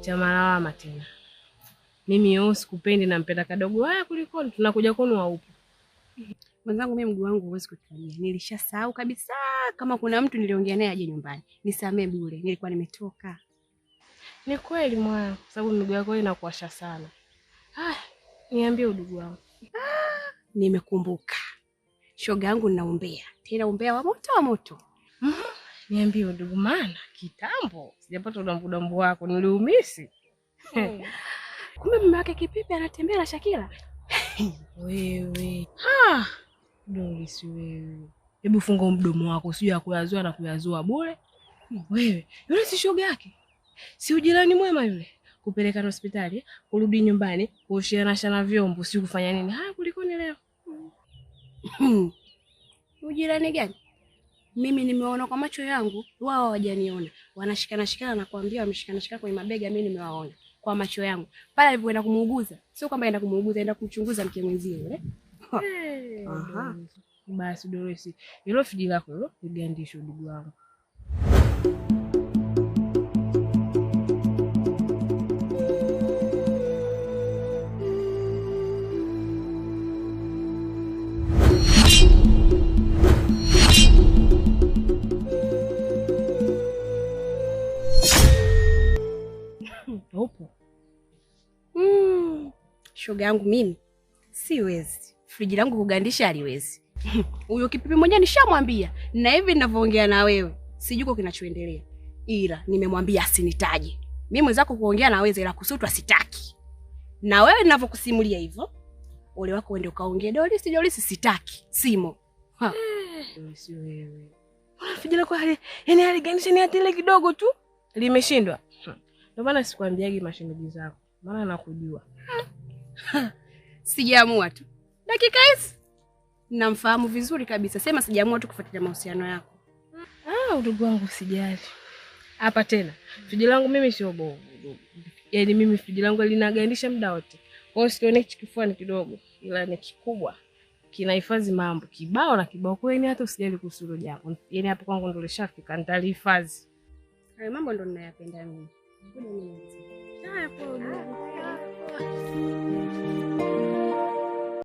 Jamalawama tena. Mimi yao sikupendi na mpenda kadogo haya kuliko tunakuja kwenu waupo. Mwanangu mimi mguu wangu huwezi kutumia. Nilishasahau kabisa kama kuna mtu niliongea naye aje nyumbani. Nisamee bure. Nilikuwa nimetoka. Ni kweli mwana, sababu miguu yako inakuasha sana. Niambie udugu wangu. Nimekumbuka. Shoga yangu ninaombea. Tena umbea wa moto. Niambie udugu, maana kitambo sijapata udambu wako, niliumisi. Kumbe mume wake Kipipi anatembea na Shakila. Wewe. Doris wewe. Hebu funga mdomo wako, usije kuyazoa na kuyazoa bure. Wewe, yule si shoga yake. Si ujirani mwema yule. Kupeleka hospitali, kurudi nyumbani, kuoshiana vyombo, si kufanya nini? Kuliko ni leo. Ujirani gani? Mimi nimewaona kwa macho yangu, wao hawajaniona. Wanashikana na kuambia wameshikana kwenye mabega, mimi nimewaona kwa macho yangu. Pale alipoenda kumuuguza, sio kwamba aenda kumuuguza, aenda kumchunguza mke mwenzie yule. Basi Doris, hilo fidi lako hilo ligandisho ndugu wangu. Upo. Shoga yangu mimi siwezi. Friji langu kugandisha haliwezi. Huyo Kipipi mmoja nishamwambia, na hivi ninavyoongea na wewe, sijuko kinachoendelea. Ila nimemwambia asinitaje. Mimi mwenzako kuongea na wewe ila kusutwa sitaki. Na wewe ninavyokusimulia hivyo, ole wako uende ukaongea Doris sitaki. Simo. Doris wewe. Friji lako yani haligandisha ni atile kidogo tu. Limeshindwa. Ndio maana sikwambiagi mashemeji zako. Maana nakujua. Sijaamua tu. Dakika hizi namfahamu vizuri kabisa. Sema sijaamua tu kufuatilia mahusiano yako. Udugu wangu sijali. Hapa tena. Friji langu mimi sio bovu. Yaani mimi friji langu linagandisha muda wote. Kwa hiyo sione kifuani kidogo, ila ni kikubwa. Kinahifadhi mambo kibao na kibao. Kwa hiyo hata usijali kuhusu hilo jambo. Yaani hapo kwangu ndo lishafika, nitalihifadhi. Hayo mambo ndo ninayapenda mimi. Ngoja mimi. Haya kwa